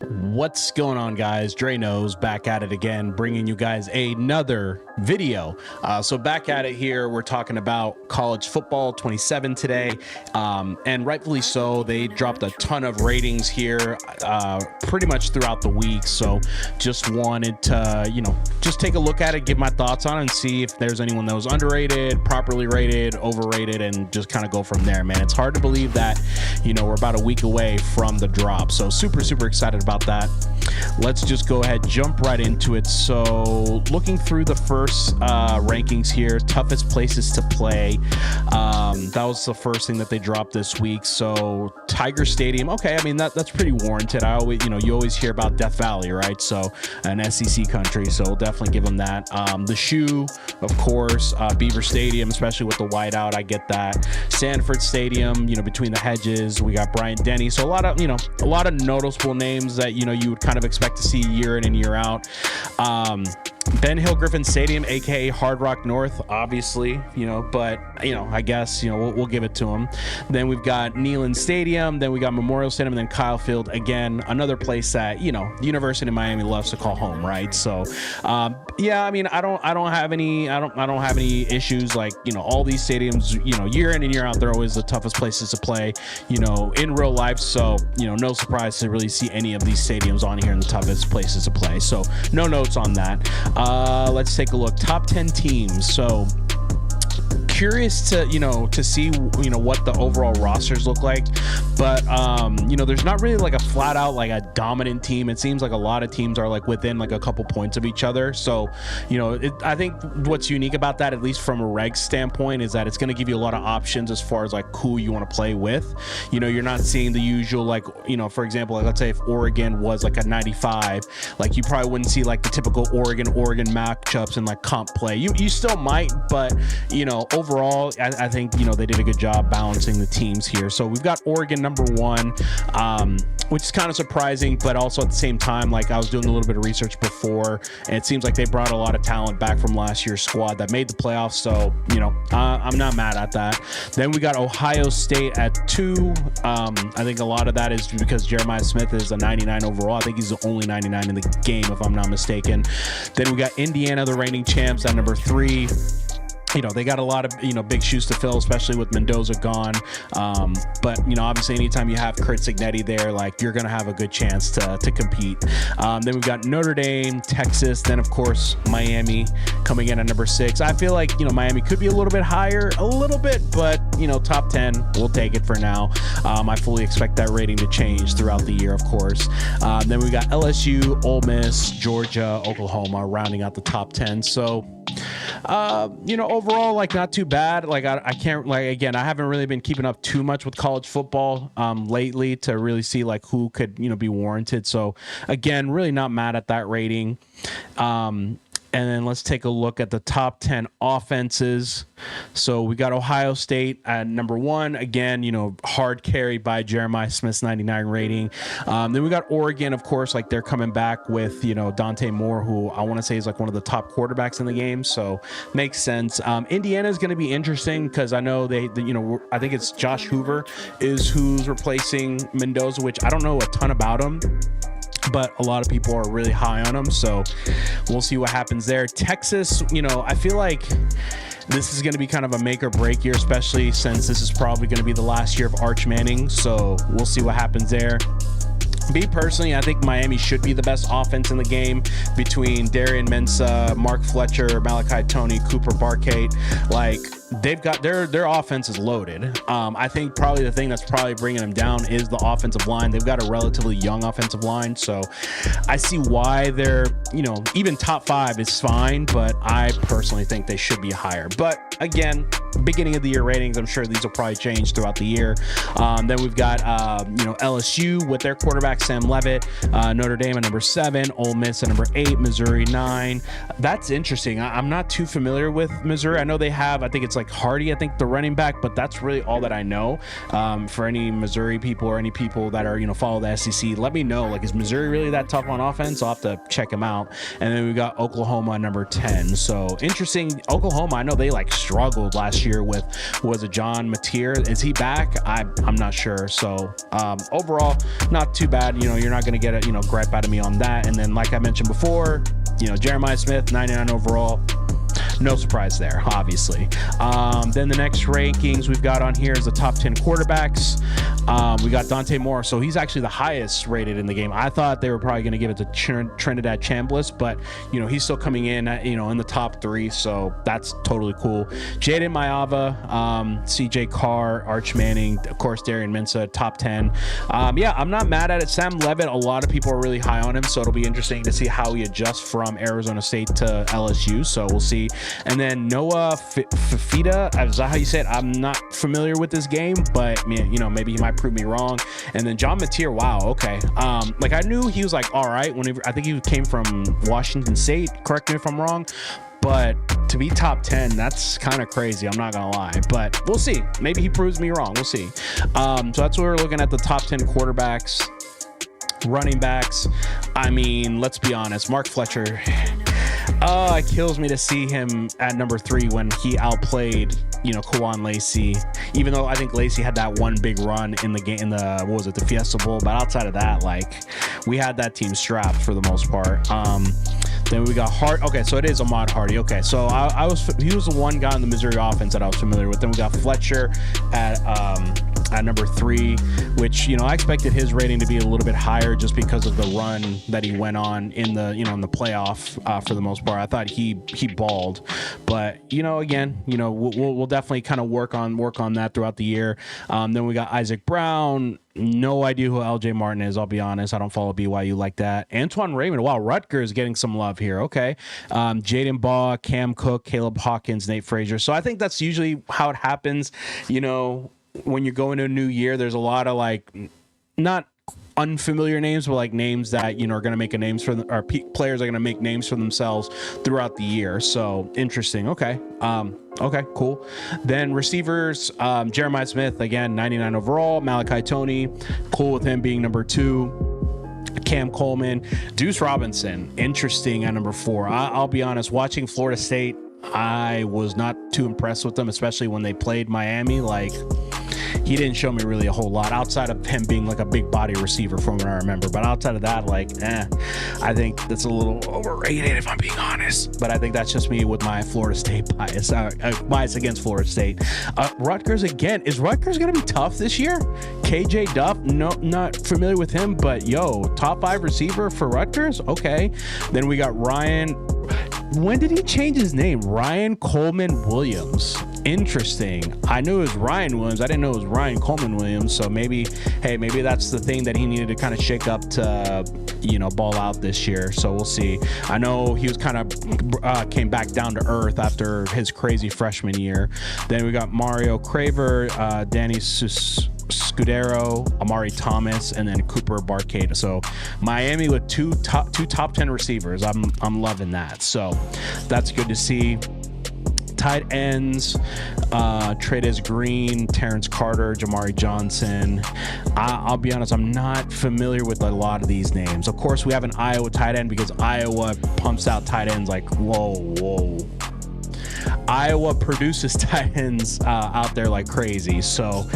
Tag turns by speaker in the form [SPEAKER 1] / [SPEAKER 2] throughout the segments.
[SPEAKER 1] What's going on, guys? Dre Knows back at it again, bringing you guys another video. So back at it here, we're talking about college football 27 today, and rightfully so. They dropped a ton of ratings here pretty much throughout the week, so just wanted to just take a look at it, give my thoughts on it, and see if there's anyone that was underrated, properly rated, overrated, and just kind of go from there. Man, it's hard to believe that we're about a week away from the drop, so super excited about that. Let's just go ahead, jump right into it. So looking through the first rankings here, toughest places to play, that was the first thing that they dropped this week. So Tiger Stadium, okay, I mean that's pretty warranted. I always you always hear about Death Valley, right? So an SEC country, so we'll definitely give them that. The Shoe, of course, Beaver Stadium, especially with the whiteout, I get that. Sanford Stadium, between the hedges, we got Bryant Denny, so a lot of noticeable names that you would kind of expect to see year in and year out. Ben Hill Griffin Stadium, aka Hard Rock North, obviously, but I guess we'll give it to him. Then we've got Neyland Stadium, then we got Memorial Stadium, and then Kyle Field, again another place that the University of Miami loves to call home, right? So yeah, I mean I don't have any issues. Like all these stadiums, year in and year out, they're always the toughest places to play in real life. So no surprise to really see any of these stadiums on here in the toughest places to play. So no notes on that. Let's take a look. Top 10 teams. So curious to see what the overall rosters look like, but there's not really like a flat out like a dominant team. It seems like a lot of teams are like within like a couple points of each other. So I think what's unique about that, at least from a reg standpoint, is that it's going to give you a lot of options as far as like who you want to play with. You're not seeing the usual, like for example, like let's say if Oregon was like a 95, like you probably wouldn't see like the typical Oregon matchups and like comp play. You still might, but overall, I think they did a good job balancing the teams here. So we've got Oregon number 1, which is kind of surprising, but also at the same time, like I was doing a little bit of research before, and it seems like they brought a lot of talent back from last year's squad that made the playoffs. So I'm not mad at that. Then we got Ohio State at 2. I think a lot of that is because Jeremiah Smith is a 99 overall. I think he's the only 99 in the game, if I'm not mistaken. Then we got Indiana, the reigning champs, at number 3. They got a lot of, big shoes to fill, especially with Mendoza gone. But, obviously anytime you have Curt Cignetti there, like you're going to have a good chance to compete. Then we've got Notre Dame, Texas, then of course, Miami coming in at number 6. I feel like, Miami could be a little bit higher, but, top 10, we'll take it for now. I fully expect that rating to change throughout the year, of course. Then we got LSU, Ole Miss, Georgia, Oklahoma rounding out the top 10. So, overall, like not too bad. Like I can't, like, again, I haven't really been keeping up too much with college football lately to really see like who could be warranted. So again, really not mad at that rating. And then let's take a look at the top 10 offenses. So we got Ohio State at number 1. Again, hard carried by Jeremiah Smith's 99 rating. Then we got Oregon, of course, like they're coming back with, Dante Moore, who I want to say is like one of the top quarterbacks in the game. So makes sense. Indiana is going to be interesting because I know I think it's Josh Hoover is who's replacing Mendoza, which I don't know a ton about him, but a lot of people are really high on them, so we'll see what happens there. Texas, I feel like this is going to be kind of a make or break year, especially since this is probably going to be the last year of Arch Manning, so we'll see what happens there. Me personally, I think Miami should be the best offense in the game between Darian Mensah, Mark Fletcher, Malachi Toney, Cooper Barkate. Like, they've got their offense is loaded. I think probably the thing that's probably bringing them down is the offensive line. They've got a relatively young offensive line, so I see why they're even top 5 is fine, but I personally think they should be higher. But again, beginning of the year ratings, I'm sure these will probably change throughout the year. Then we've got LSU with their quarterback Sam Leavitt, Notre Dame at number 7, Ole Miss at number 8, Missouri 9. That's interesting. I'm not too familiar with Missouri. I know they have, I think it's like like Hardy, I think the running back, but that's really all that I know. For any Missouri people or any people that are, you know, follow the SEC, let me know, like, is Missouri really that tough on offense? I'll have to check them out. And then we got Oklahoma number 10. So interesting. Oklahoma, I know they like struggled last year with, was it John Mateer? Is he back? I'm not sure. So overall, not too bad. You know, you're not going to get a, you know, gripe out of me on that. And then, like I mentioned before, you know, Jeremiah Smith, 99 overall. No surprise there, obviously. Then the next rankings we've got on here is the top 10 quarterbacks. We got Dante Moore, so he's actually the highest rated in the game. I thought they were probably going to give it to Trinidad Chambliss, but you know, he's still coming in, you know, in the top 3, so that's totally cool. Jaden Maiava, CJ Carr, Arch Manning, of course, Darian Mensah, top 10. Yeah, I'm not mad at it. Sam Levitt, a lot of people are really high on him, so it'll be interesting to see how he adjusts from Arizona State to LSU, so we'll see. And then Noah Fifita, is that how you say it? I'm not familiar with this game, but you know, maybe he might prove me wrong. And then John Mateer, wow, okay. Like I knew he was like all right whenever, I think he came from Washington State, correct me if I'm wrong, but to be top 10, that's kind of crazy, I'm not gonna lie, but we'll see. Maybe he proves me wrong, we'll see. So that's what we're looking at, the top 10 quarterbacks. Running backs, I mean, let's be honest, Mark Fletcher, it kills me to see him at number 3 when he outplayed, you know, Kawan Lacey, even though I think Lacey had that one big run in the game, in the, what was it, the Fiesta Bowl, but outside of that, like, we had that team strapped for the most part. Then we got Hart. Okay, so it is Ahmad Hardy. Okay, so he was the one guy in the Missouri offense that I was familiar with. Then we got Fletcher at number 3, which, you know, I expected his rating to be a little bit higher just because of the run that he went on in the, you know, in the playoff for the most part. I thought he balled, but you know, again, you know, we'll definitely kind of work on that throughout the year. Then we got Isaac Brown. No idea who LJ Martin is, I'll be honest. I don't follow BYU like that. Antoine Raymond, wow, Rutgers getting some love here. Okay. Jaden Baugh, Cam Cook, Caleb Hawkins, Nate Frazier. So I think that's usually how it happens. You know, when you go into a new year, there's a lot of like, not unfamiliar names, but like names that, you know, are going to make a names for them, or players are going to make names for themselves throughout the year. So interesting. Okay. Okay, cool. Then receivers, Jeremiah Smith, again, 99 overall. Malachi Toney, cool with him being number 2. Cam Coleman, Deuce Robinson, interesting at number 4. I'll be honest, watching Florida State, I was not too impressed with them, especially when they played Miami. Like, he didn't show me really a whole lot outside of him being like a big body receiver from what I remember. But outside of that, like, I think that's a little overrated if I'm being honest. But I think that's just me with my Florida State bias, bias against Florida State. Rutgers again. Is Rutgers going to be tough this year? KJ Duff, no, not familiar with him, but yo, top 5 receiver for Rutgers. Okay. Then we got Ryan. When did he change his name? Ryan Coleman Williams. Interesting. I knew it was Ryan Williams. I didn't know it was Ryan Coleman Williams. So maybe, hey, maybe that's the thing that he needed to kind of shake up to, you know, ball out this year. So we'll see. I know he was kind of came back down to earth after his crazy freshman year. Then we got Mario Craver, Danny Scudero, Amari Thomas, and then Cooper Barcade. So Miami with two top 10 receivers. I'm loving that. So that's good to see. Tight ends, Trey'Dez Green, Terrence Carter, Jamari Johnson. I'll be honest, I'm not familiar with a lot of these names. Of course, we have an Iowa tight end because Iowa pumps out tight ends like whoa. Iowa produces tight ends out there like crazy. So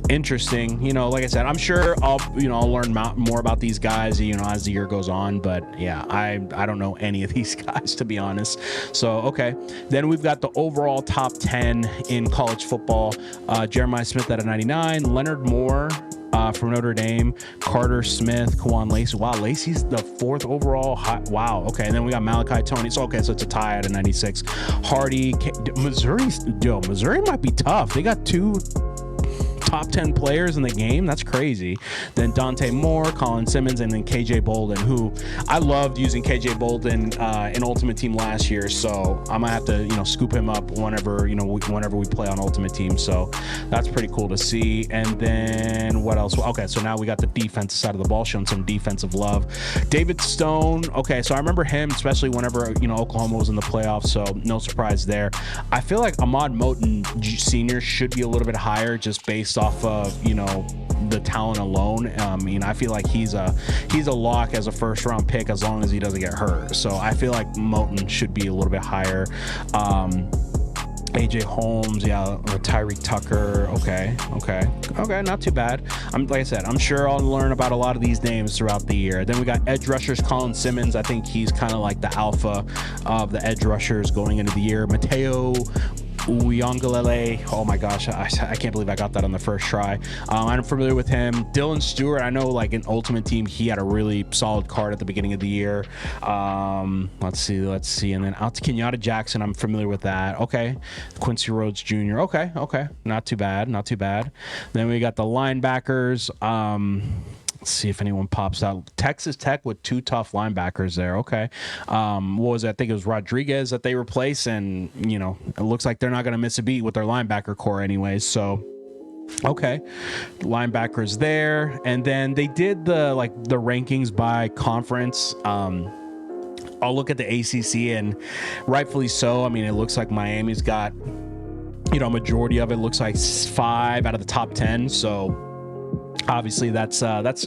[SPEAKER 1] interesting. You know, like I said, I'm sure I'll learn more about these guys, you know, as the year goes on. But yeah, I don't know any of these guys, to be honest. So okay, then we've got the overall top 10 in college football. Jeremiah Smith at a 99, Leonard Moore from Notre Dame, Carter Smith, Kawan Lacey. Wow, Lacey's the 4th overall. Wow. Okay, and then we got Malachi Toney. So okay, so it's a tie at a 96. Hardy, Missouri might be tough. They got 2 top 10 players in the game. That's crazy. Then Dante Moore, Colin Simmons, and then KJ Bolden, who I loved using KJ Bolden in Ultimate Team last year. So I might have to, scoop him up whenever, whenever we play on Ultimate Team. So that's pretty cool to see. And then what else? Okay, so now we got the defensive side of the ball, showing some defensive love. David Stone. Okay, so I remember him, especially whenever, Oklahoma was in the playoffs. So no surprise there. I feel like Ahmad Moten Sr. should be a little bit higher just based off of, the talent alone. I feel like he's a lock as a first round pick as long as he doesn't get hurt. So I feel like Moten should be a little bit higher. AJ Holmes, yeah, or Tyreek Tucker. Okay, not too bad. Like I said, I'm sure I'll learn about a lot of these names throughout the year. Then we got edge rushers, Colin Simmons. I think he's kind of like the alpha of the edge rushers going into the year. Mateo Uyangalele. Oh my gosh, I can't believe I got that on the first try. I'm familiar with him. Dylan Stewart, I know like in Ultimate Team, he had a really solid card at the beginning of the year. Let's see. And then out to Kenyatta Jackson, I'm familiar with that. Okay. Quincy Rhodes Jr. Okay. Not too bad. Then we got the linebackers. Let's see if anyone pops out. Texas Tech with 2 tough linebackers there. Okay. What was it? I think it was Rodriguez that they replaced, and it looks like they're not going to miss a beat with their linebacker core anyways. So okay, linebackers there. And then they did the rankings by conference. I'll look at the ACC, and rightfully so. I mean, it looks like Miami's got a majority of it. Looks like 5 out of the top 10. So obviously that's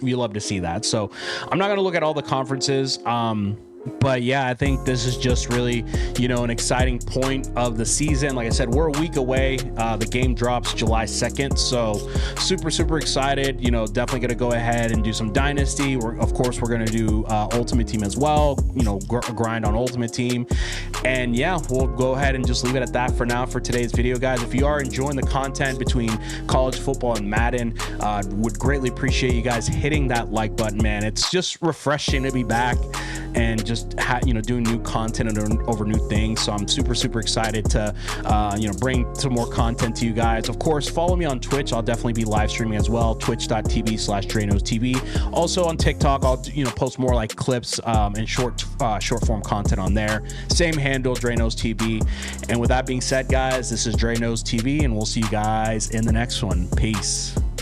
[SPEAKER 1] you love to see that. So I'm not going to look at all the conferences. But yeah, I think this is just really, an exciting point of the season. Like I said, we're a week away. The game drops July 2nd. So super excited. Definitely going to go ahead and do some Dynasty. Of course, we're going to do Ultimate Team as well. Grind on Ultimate Team. And yeah, we'll go ahead and just leave it at that for now for today's video, guys. If you are enjoying the content between college football and Madden, would greatly appreciate you guys hitting that like button, man. It's just refreshing to be back and just doing new content and over new things. So I'm super excited to bring some more content to you guys. Of course, follow me on Twitch. I'll definitely be live streaming as well, twitch.tv/DrayNosTV. Also on TikTok, I'll post more like clips and short form content on there. Same handle, DrayNosTV. And with that being said, guys, this is DrayNosTV, and we'll see you guys in the next one. Peace.